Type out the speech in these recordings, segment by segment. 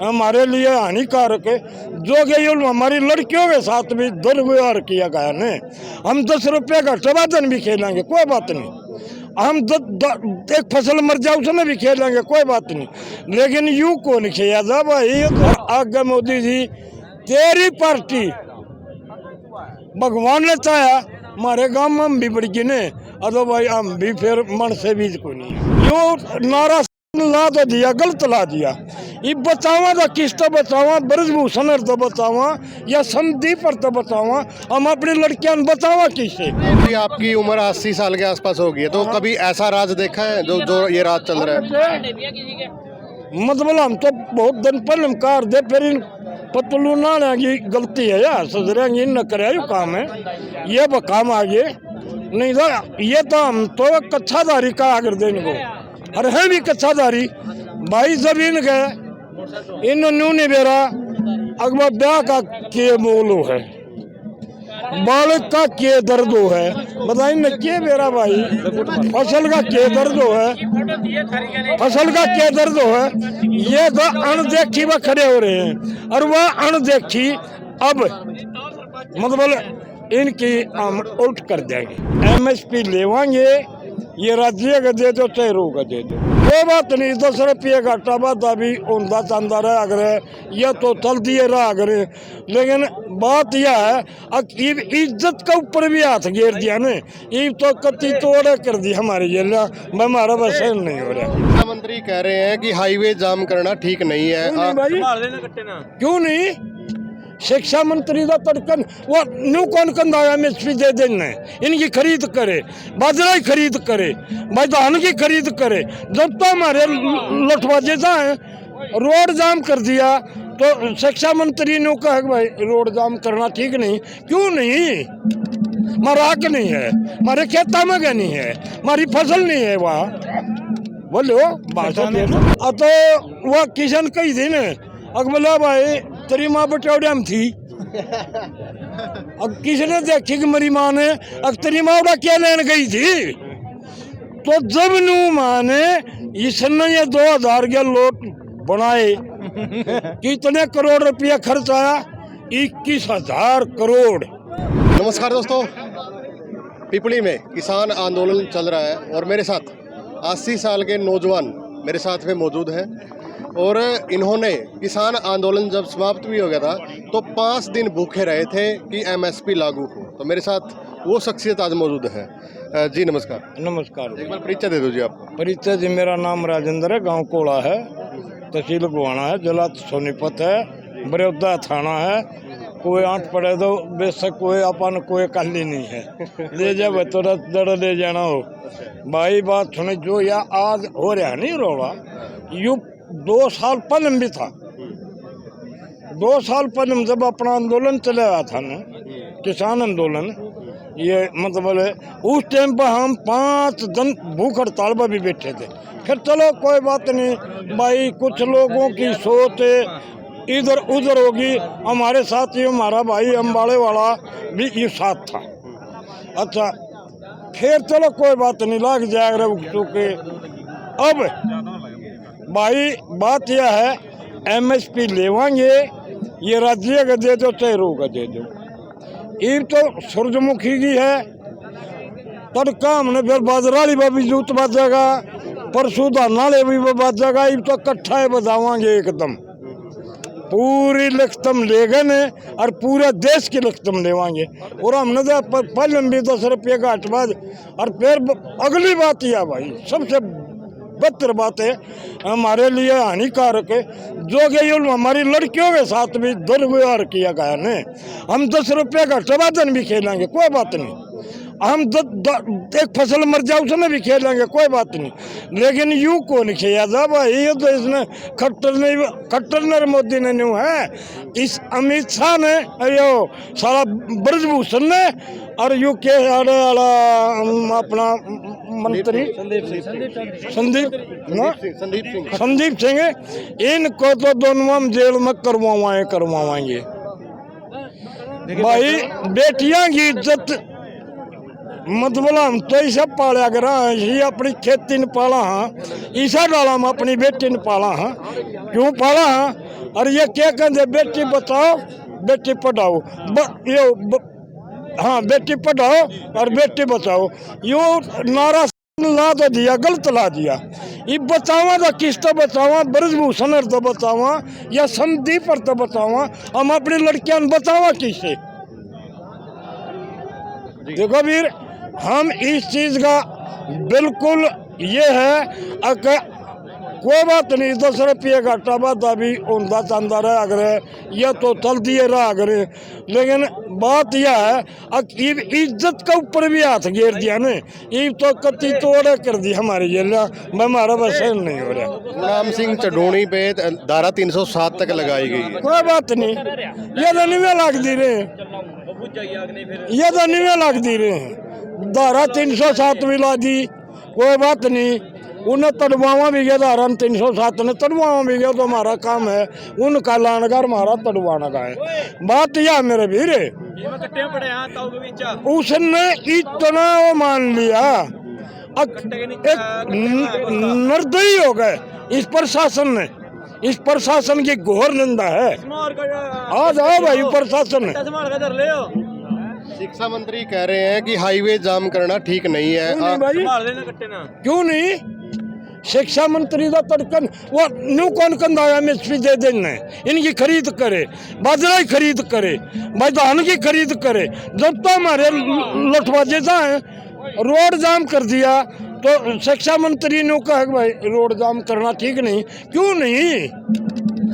हमारे लिए हानिकारक है। जो कि ये हमारी लड़कियों के साथ भी दुर्व्यवहार किया गया ने। हम 10 रुपये का टबादन भी खेलेंगे, कोई बात नहीं। हम एक फसल मर जाए उसमें भी खेलेंगे, कोई बात नहीं। लेकिन यूं को नहीं खेला जा भाई। और आगे मोदी जी, तेरी पार्टी भगवान ने चाहा हमारे गांव में हम भी बढ़ गिने, अदो भाई हम भी फिर मन से भी को नहीं। यो नारा ला तो दिया, गलत ला दिया। ये बचावा तो किस तो बचावा, ब्रजभूषण तो बचावा या संदीप पर तो बचावा, हम अपनी लड़कियां बचावा किससे। आपकी उम्र 80 साल के आसपास होगी, तो कभी ऐसा राज देखा है जो ये राज चल रहा है? मतलब हम तो बहुत दिन पहले हम कार दे, फिर इन पतलू ना की गलती है यार, सजरेंगे न करे काम है ये काम आगे नहीं तो। ये तो हम तो कच्छाधारी का आगर देने को, अरे है भी कच्छाधारी भाई। जमीन के इन नूने बेरा अगवा ब्याह का के बोलो है, बालक का के दर्द है, बताइए न के बेरा भाई। फसल का के दर्द है, फसल का के दर्द है। ये तो अनदेखी में खड़े हो रहे हैं, और वह अनदेखी अब मतलब इनकी हम उल्ट कर देंगे। MSP लेवाएंगे, ये राज्य का दे दो चाहे रो का दे दो, कोई बात नहीं। 10 रुपये का टबादा भी ऊंधा चांदा रहा अगर ये तो चल दिए रहा अगर। लेकिन बात यह है इज्जत के ऊपर भी हाथ घेर दिया ने। ये तो कति तोड़े कर दी हमारी जेल, हमारा बस नहीं हो रहा। शिक्षा मंत्री कह रहे हैं कि हाईवे जाम करना ठीक नहीं है। क्यों नहीं? शिक्षा मंत्री का तड़कन वो न्यू कौन कंधा MSP दे देना, इनकी खरीद करे, बाजरा की खरीद करे, भाई धान की खरीद करे। जब तो हमारे लठवाजे जाए रोड जाम कर दिया तो शिक्षा मंत्री ने कहा भाई रोड जाम करना ठीक नहीं। क्यों नहीं? हमारा हक नहीं है, हमारे खेता में क्या नहीं है, हमारी फसल नहीं है वहाँ बोलो भाषा देना। तो वह किसान कई दिन अकबला भाई तेरी माँ बटौड़िया में थी, अब किसने देखी कि मेरी माँ ने तेरी माँ उड़ा क्या लेने गई थी। तो जब नू माँ ने इसने ये 2000 के नोट बनाए, कितने करोड़ रुपया खर्च आया? 21,000 करोड़। नमस्कार दोस्तों, पिपली में किसान आंदोलन चल रहा है और मेरे साथ 80 साल के नौजवान मेरे साथ में मौजूद हैं। और इन्होंने किसान आंदोलन जब समाप्त भी हो गया था तो 5 दिन भूखे रहे थे कि MSP लागू हो। तो मेरे साथ वो शख्सियत आज मौजूद है। जी नमस्कार। नमस्कार। एक बार परिचय दे दो जी आप। परिचय जी, मेरा नाम राजेंद्र है, गांव कोड़ा है, तहसील गोवाना है, जिला सोनीपत है, बरौदा थाना है। कोई आंट पड़े तो बेशक कोई अपन कोई काली नहीं है, ले जाए तुरंत दड़ ले जाना हो भाई। बात सुने जो या आज हो रहा नहीं रोड़ा, यू 2 साल पहले भी था। 2 साल पहले जब अपना आंदोलन चलाया था ना, किसान आंदोलन, ये मतलब उस टाइम पर हम 5 दिन भूख हड़ताल पर भी बैठे थे। फिर चलो कोई बात नहीं भाई, कुछ लोगों की सोच इधर उधर होगी। हमारे साथ ही हमारा भाई अम्बाड़े वाला भी ये साथ था। अच्छा फिर चलो कोई बात नहीं, लाग जाएगा के। अब भाई बात यह है MSP लेवाएंगे, ये राज्य का दे दो चाहे रो का दे दो। ये तो सूरजमुखी की है, तड़का हमने फिर बाजराली भी जूत बचेगा, परसों धानाले भी बचेगा। ये तो कट्ठा बजावांगे एकदम, पूरी लखतम ले गए और पूरे देश की लखतम लेवाएंगे। और हमने तो पहले भी 10 रुपये का हटवाज। और फिर अगली बात यह भाई सबसे बदतर बात है, हमारे लिए हानिकारक है, जो कि ये हमारी लड़कियों के साथ भी दुर्व्यवहार किया गया ने। हम 10 रुपये का टबादन भी खेलेंगे, कोई बात नहीं। हम एक फसल मर जाए उसमें भी खेलेंगे, कोई बात नहीं। लेकिन यूं को नहीं खेला जा भाई। ये तो इसने खट्टर मोदी ने न्यू है, इस अमित शाह ने, यो सारा ब्रजभूषण ने, और यू के अपना मंत्री संदीप सिंह, इनको तो दोनों जेल में करवाएंगे भाई। बेटियां की इज्जत मतलब हम तो ऐसा पाला करा, ये अपनी खेती ने पाला हाँ, ईसा डाला हम अपनी बेटी ने पाला हाँ। क्यों पाला हाँ? और ये क्या कहते बेटी बचाओ बेटी पढ़ाओ हाँ बेटी पढ़ाओ और बेटी बचाओ, यो नारा ला तो दिया, गलत ला दिया। ये बचावा तो किस तो बचावा, ब्रजभूषण तो बचावा या संदीप पर तो बचावा, हम अपनी लड़कियां बचावा किससे? देखो वीर, हम इस चीज का बिल्कुल ये है कि कोई बात नहीं, 10 रुपये घाटा बाधा भी उनका चंदा रहा करे, ये तो चल दिए रहा करे, लेकिन बात यह है इज्जत के ऊपर भी हाथ घेर दिया ने, ये तो कति तोड़े कर दी हमारी जेल, हमारा बस नहीं हो रहा। गुलाम सिंह चढ़ोनी पे धारा 307 तक लगाई गई है। कोई बात नहीं, ये तो निवे लाग दी रहे, ये तो निवे लाग दी रहे, धारा 307 भी ला दी, कोई बात नहीं, उन्हें तड़वावा भी गया, धारा 307 ने तड़वावा भी गया, तो हमारा काम है उनका लाने का, हमारा तड़वाने का है। बात यह मेरे भीरे, उसने इतना वो मान लिया, एक निर्दयी हो गए इस प्रशासन ने, इस प्रशासन की घोर निंदा है। आ जाओ भाई प्रशासन, शिक्षा मंत्री कह रहे हैं कि हाईवे जाम करना ठीक नहीं है। क्यों नहीं? शिक्षा मंत्री का तड़कन वो न्यू कौन कंदाया एमएसपी दे देना, इनकी खरीद करे, बाजरा की खरीद करे, भाई धान की खरीद करे, जब तो हमारे लठबाजे जाए रोड जाम कर दिया तो शिक्षा मंत्री ने कहा भाई रोड जाम करना ठीक नहीं। क्यों नहीं?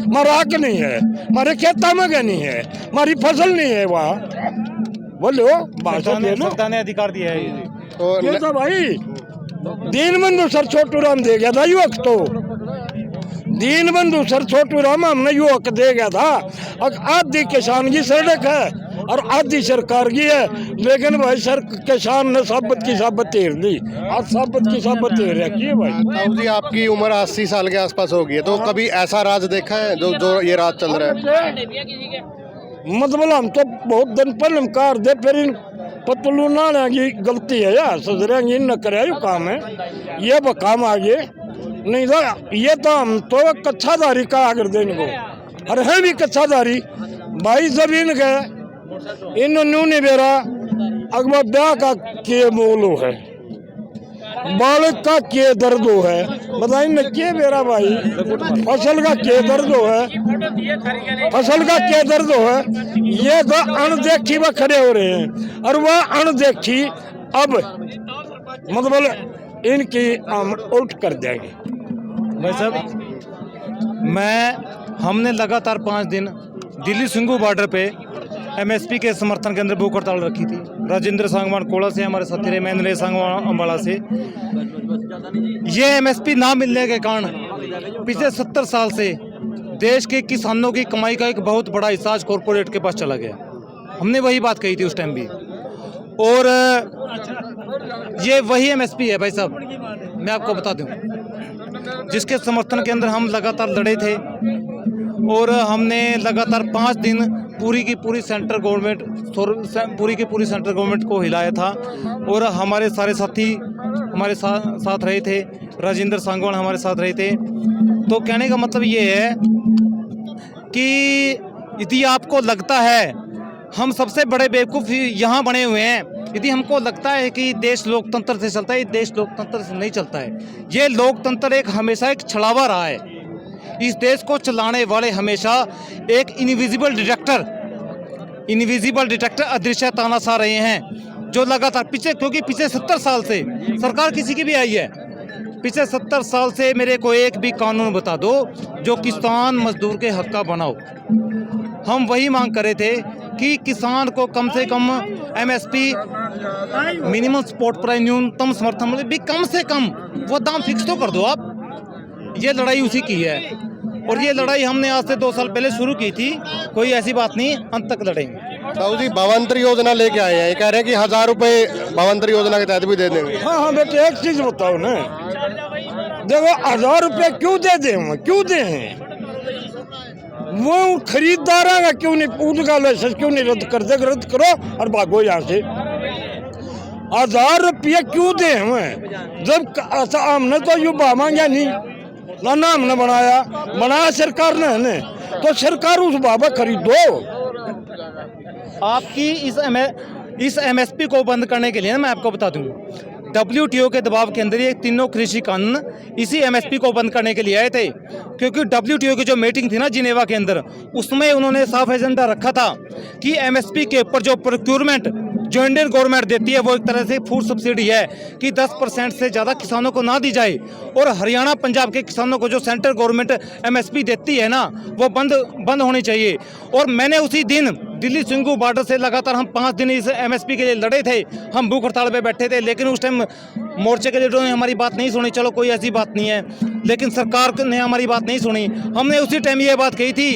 हमारा हक नहीं है, हमारे खेता में क्या नहीं है, हमारी फसल नहीं है, वहाँ बोलो सरकार ने अधिकार दिया है तो भाई। दीन बंधु सर छोटू राम दे गया था युवक, तो दीन बंधु सर छोटू राम हमने युवक दे गया था। अब आधी किसान की सड़क है और आधी सरकार की है, लेकिन भाई सर किसान ने साबत की साबत तेर दी, आज साबत की साबत तेर रखी है भाई। जी आपकी उम्र 80 साल के आसपास होगी, तो कभी ऐसा राज देखा है जो ये राज चल रहा है? मतलब हम तो बहुत दिन पहले कार दे, फिर इन पतलूना की गलती है यार, सजरेंगे न करे काम है, ये काम आगे नहीं था। ये तो हम तो कच्चाधारी का आगर देने को, अरे है भी कच्चाधारी भाई, जमीन गए इन न्यूनी बेरा अगवा ब्याह का के मोलो है, बालक का के दर्द है, बताइए न के बेरा भाई, फसल का के दर्द है, फसल का के दर्द है। ये तो अनदेखी में खड़े हो रहे हैं, और वह अनदेखी अब मतलब इनकी हम उल्ट कर देंगे भाई साहब। हमने लगातार 5 दिन दिल्ली सिंगू बॉर्डर पे एमएसपी के समर्थन के अंदर भूख हड़ताल रखी थी। राजेंद्र सांगवान कोला से हमारे साथी रहे, महेंद्र सांगवान अम्बाला से। ये एमएसपी ना मिलने के कारण पिछले 70 साल से देश के किसानों की कमाई का एक बहुत बड़ा हिस्सा आज कॉरपोरेट के पास चला गया। हमने वही बात कही थी उस टाइम भी, और ये वही एमएसपी है भाई साहब, मैं आपको बता दूं, जिसके समर्थन के अंदर हम लगातार लड़े थे। और हमने लगातार 5 दिन पूरी की पूरी सेंट्रल गवर्नमेंट को हिलाया था, और हमारे सारे साथी हमारे साथ रहे थे, राजेंद्र सांगवान हमारे साथ रहे थे। तो कहने का मतलब ये है कि यदि आपको लगता है हम सबसे बड़े बेवकूफ़ यहाँ बने हुए हैं, यदि हमको लगता है कि देश लोकतंत्र से चलता है, ये देश लोकतंत्र से नहीं चलता है। ये लोकतंत्र हमेशा एक छलावा रहा है। इस देश को चलाने वाले हमेशा एक इनविजिबल डिटेक्टर अदृश्य तानाशाह रहे हैं, जो लगातार क्योंकि पिछले 70 साल से सरकार किसी की भी आई है, पिछले 70 साल से मेरे को एक भी कानून बता दो जो किसान मजदूर के हक का बनाओ। हम वही मांग कर रहे थे कि किसान को कम से कम एमएसपी मिनिमम सपोर्ट प्राइस न्यूनतम समर्थन मूल्य भी कम से कम वो दाम फिक्स तो कर दो आप। ये लड़ाई उसी की है, और ये लड़ाई हमने आज से 2 साल पहले शुरू की थी। कोई ऐसी बात नहीं, अंत तक लड़ेंगे। साहू जी भावांतर योजना लेके आए हैं, कह रहे हैं कि 1000 रुपए भावांतर योजना के तहत भी दे देंगे। हाँ बेटे एक चीज बताओ ना, देखो 1000 रुपये क्यों दे दें, क्यों दें? वो खरीदार का क्यों नहीं, उनका लाइसेंस क्यों नहीं रद्द कर दे? रद्द करो और भागो यहाँ से। 1000 रुपये क्यों दे हमें, जब हमने तो यू मांगा नहीं ना, हमने बनाया सरकार ने तो सरकार उस भाव खरीदो। आपकी इस एमएसपी को बंद करने के लिए ना मैं आपको बता दूं, WTO के दबाव के अंदर ये तीनों कृषि कानून इसी एमएसपी को बंद करने के लिए आए थे, क्योंकि WTO की जो मीटिंग थी ना जिनेवा के अंदर, उसमें उन्होंने साफ एजेंडा रखा था कि एमएसपी के ऊपर जो प्रोक्योरमेंट जो इंडियन गवर्नमेंट देती है वो एक तरह से फूड सब्सिडी है कि 10% से ज़्यादा किसानों को ना दी जाए, और हरियाणा पंजाब के किसानों को जो सेंट्रल गवर्नमेंट एमएसपी देती है ना वो बंद होनी चाहिए। और मैंने उसी दिन दिल्ली सिंगू बॉर्डर से लगातार हम 5 दिन इस एमएसपी के लिए लड़े थे, हम भूख हड़ताल पे बैठे थे, लेकिन उस टाइम मोर्चे के लीडरों ने हमारी बात नहीं सुनी। चलो कोई ऐसी बात नहीं है, लेकिन सरकार ने हमारी बात नहीं सुनी। हमने उसी टाइम ये बात कही थी,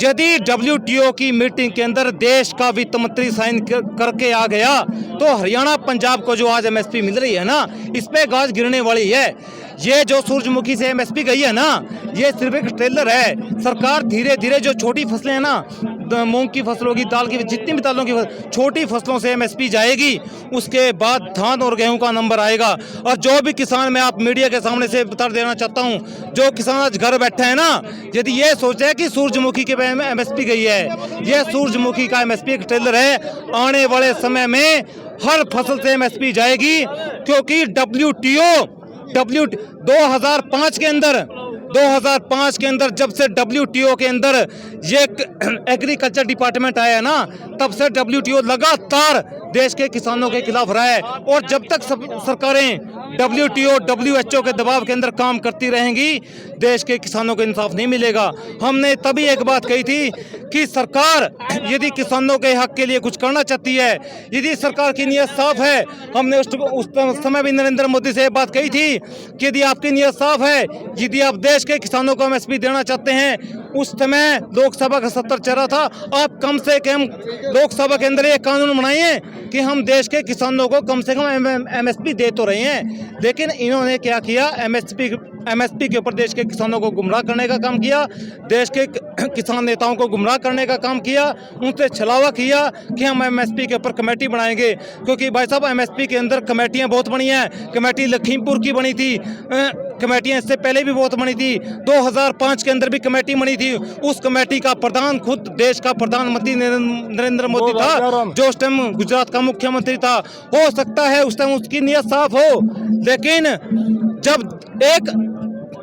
यदि WTO की मीटिंग के अंदर देश का वित्त मंत्री साइन करके आ गया तो हरियाणा पंजाब को जो आज एमएसपी मिल रही है ना, इस पे गाज गिरने वाली है। ये जो सूरजमुखी से एमएसपी गई है ना, ये सिर्फ एक ट्रेलर है। सरकार धीरे धीरे जो छोटी फसलें हैं ना, मूंग की फसल होगी, दाल की, जितनी भी दालों की छोटी फसलों से एमएसपी जाएगी, उसके बाद धान और गेहूं का नंबर आएगा। और जो भी किसान, मैं आप मीडिया के सामने से बता देना चाहता हूं, जो किसान आज घर बैठे हैं ना, यदि ये सोचे कि सूरजमुखी के एमएसपी गई है, ये सूरजमुखी का एमएसपी एक ट्रेलर है। आने वाले समय में हर फसल से एमएसपी जाएगी, क्योंकि WTO 2005 के अंदर जब से WTO के अंदर ये एग्रीकल्चर डिपार्टमेंट आया है ना, तब से WTO लगातार देश के किसानों के खिलाफ रहा है। और जब तक सरकारें WTO WHO के दबाव के अंदर काम करती रहेंगी, देश के किसानों को इंसाफ नहीं मिलेगा। हमने तभी एक बात कही थी कि सरकार यदि किसानों के हक के लिए कुछ करना चाहती है, यदि सरकार की नीयत साफ है, हमने उस समय भी नरेंद्र मोदी से बात कही थी कि यदि आपकी नीयत साफ है, यदि आप देश के किसानों को एमएसपी देना चाहते हैं, उस समय लोकसभा का सत्र चल रहा था, आप कम से कम लोकसभा के अंदर एक कानून बनाइए कि हम देश के किसानों को कम से कम एमएसपी दे तो रहे हैं। लेकिन इन्होंने क्या किया, एमएसपी के ऊपर देश के किसानों को गुमराह करने का काम किया, देश के किसान नेताओं को गुमराह करने का काम किया, उनसे छलावा किया कि हम एमएसपी के ऊपर कमेटी बनाएंगे। क्योंकि भाई साहब, एमएसपी के अंदर कमेटियां बहुत बनी हैं। कमेटी लखीमपुर की बनी थी, कमेटियां इससे पहले भी बहुत बनी थी, 2005 के अंदर भी कमेटी बनी थी। उस कमेटी का प्रधान खुद देश का प्रधानमंत्री नरेंद्र मोदी था, जो उस टाइम गुजरात का मुख्यमंत्री था। हो सकता है उस टाइम उसकी नीयत साफ हो, लेकिन जब एक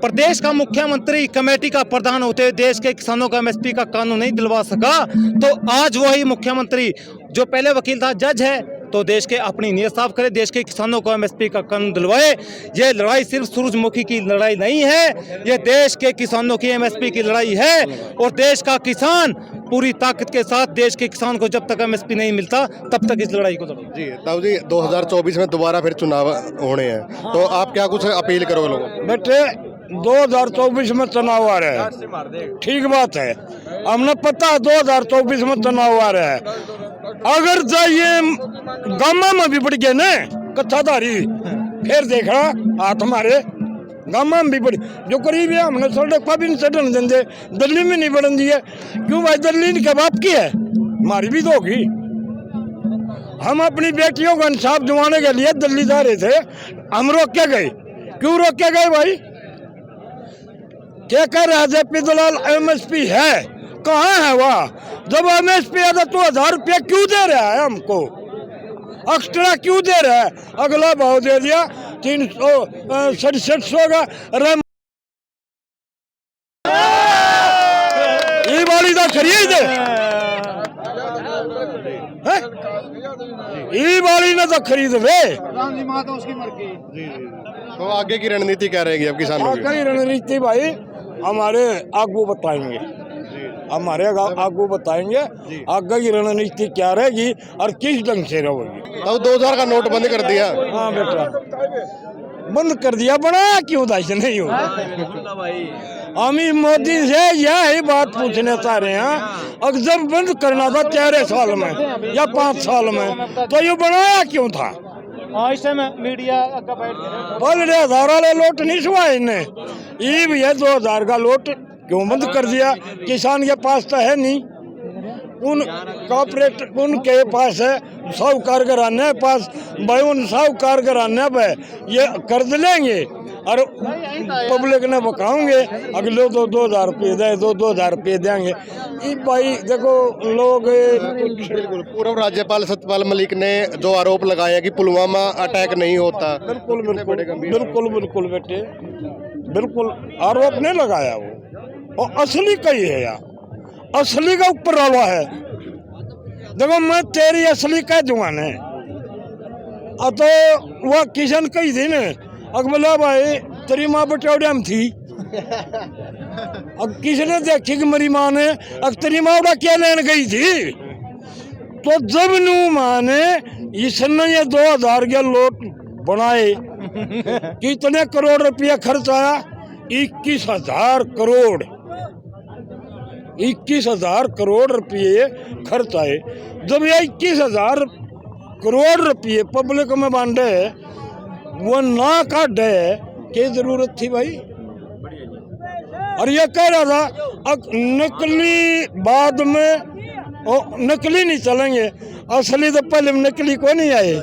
प्रदेश का मुख्यमंत्री कमेटी का प्रधान होते हुए देश के किसानों का एमएसपी का कानून नहीं दिलवा सका, तो आज वही मुख्यमंत्री जो पहले वकील था, जज है, तो देश के अपनी नीयत साफ करे, देश के किसानों को एमएसपी का कानून दिलवाए। ये लड़ाई सिर्फ सूरजमुखी की लड़ाई नहीं है, ये देश के किसानों की एमएसपी की लड़ाई है। और देश का किसान पूरी ताकत के साथ, देश के किसान को जब तक एमएसपी नहीं मिलता तब तक इस लड़ाई को लड़ो। जी ताऊ जी, 2024 में दोबारा फिर चुनाव होने हैं, तो आप क्या कुछ अपील करोगे लोगों को? बेटे 2024 में चुनाव आ रहे हैं, ठीक बात है, हमने पता है 2024 में चुनाव आ रहे हैं। अगर जाइए गामा में भी बढ़ गए ना कच्चाधारी, फिर देखना हाथ हमारे गामा में भी बढ़ी, जो करीब है हमने सड़क पर भी नहीं चढ़ने देंगे, दिल्ली में नहीं बढ़न दी है। क्यों भाई, दिल्ली के बाप की है, हमारी भी तो होगी। हम अपनी बेटियों को इंसाफ दिलाने के लिए दिल्ली जा रहे थे, हम रोक के गए। क्यों रोक के गए भाई? क्या कह रहे हैं जेपी दलाल एमएसपी है, कहाँ है वह? जब एमएसपी है तो 1000 रुपया क्यों दे रहा है हमको, एक्स्ट्रा क्यों दे रहा है? अगला भाव दे दिया 367 का रैम, ये वाली तो खरीद ये वाली ने तो खरीद वे। तो आगे की रणनीति क्या रहेगी अब किसानों की? आगे रणनीति भाई हमारे आगू बताएंगे, हमारे आगू बताएंगे आगे की रणनीति क्या रहेगी और किस ढंग से रहेगी। तब 2000 का नोट बंद कर दिया। हाँ बेटा, बंद कर दिया, बना क्यों था इसे? नहीं होगा। हम मोदी से यही बात पूछने चाह रहे हैं, अगर जब बंद करना था 4 साल में या 5 साल में, तो ये बनाया क्यों था? इस समय मीडिया बोल रहे 1000 वाले लोट नहीं सुहा इन्हें, ये भी है 2000 का लोट क्यों बंद कर दिया? किसान के पास तो है नहीं, उन कॉपरेट उनके पास है, साहूकार घराने पास भाई, उन साहूकार घराने पे ये कर्ज लेंगे और पब्लिक ने बकाओगे, अगले 2,000 रुपये दे, 2,000 रुपये देंगे। ये भाई देखो लोग बिल्कुल पूर्व राज्यपाल सत्यपाल मलिक ने जो आरोप लगाया कि पुलवामा अटैक नहीं होता, बिल्कुल बिल्कुल बेटे, बिल्कुल आरोप नहीं लगाया वो, और असली कही है यार, असली का ऊपर वाला है। देखो मैं तेरी असली कह दूंगा ने, तो वह किशन कही थी ने, अकबला भाई तेरी माँ बटौड़िया में थी, अब किसने देखी कि मेरी माँ ने, अब तेरी माँ उड़ा क्या लेने गई थी, तो जब नू माँ ने इसने ये 2,000 के नोट बनाए, कितने करोड़ रुपया खर्च आया, 21,000 करोड़, 21,000 करोड़ रुपये खर्च आए। जब ये 21,000 करोड़ रुपये पब्लिक में बांटे, वो ना काटे, क्या जरूरत थी भाई। और ये कह रहा था अब नकली बाद में, ओ नकली नहीं चलेंगे, असली तो पहले में नकली को नहीं आए,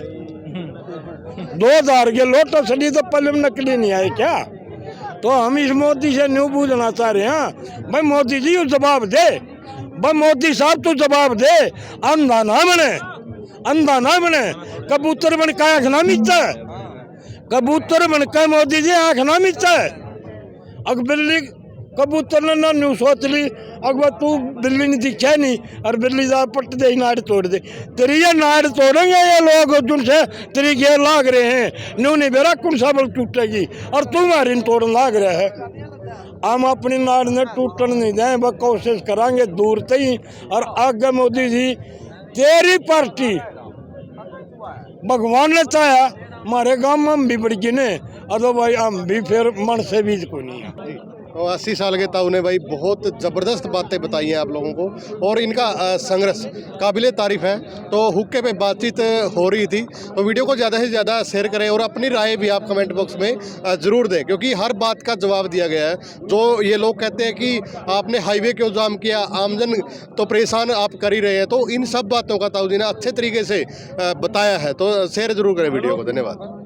2,000 के नोट असली तो पहले में नकली नहीं आए क्या। तो हम इस मोदी से न्यू पूछना चाह रहे हैं, भाई मोदी जी जवाब दे, भाई मोदी साहब तू जवाब दे, अंधा ना बने, अंधा ना बने, कबूतर बन का आँख ना मीचता, कबूतर बन का मोदी जी आँख ना मीचता है। अग बिल्ली कबूतर ने ना न्यू सोच ली, अगर तू बिल्ली ने दिखा नहीं और बिल्ली जा पट दे नाड़ तोड़ दे, तेरी ये नाड़ तोड़ेंगे ये लोग जिनसे तेरी घेर लाग रहे हैं, न्यू नहीं बेरा कौन सा बल टूटेगी, और तुम्हारी तोड़ लाग रहा है। हम अपनी नाड़ ने टूटन नहीं दें, वह कोशिश करांगे दूर तई, और आगे मोदी जी तेरी पार्टी भगवान ने चाहा हमारे गांव में हम भी बढ़ गिने, अदो भाई हम भी फिर मन से बीज को नहीं है। तो 80 साल के ताऊ ने भाई बहुत ज़बरदस्त बातें बताई हैं आप लोगों को, और इनका संघर्ष काबिले तारीफ है। तो हुक्के पे बातचीत हो रही थी, तो वीडियो को ज़्यादा से ज़्यादा शेयर करें, और अपनी राय भी आप कमेंट बॉक्स में ज़रूर दें, क्योंकि हर बात का जवाब दिया गया है। जो ये लोग कहते हैं कि आपने हाईवे क्यों जाम किया, आमजन तो परेशान आप कर ही रहे हैं, तो इन सब बातों का ताऊ जी ने अच्छे तरीके से बताया है। तो शेयर ज़रूर करें वीडियो को। धन्यवाद।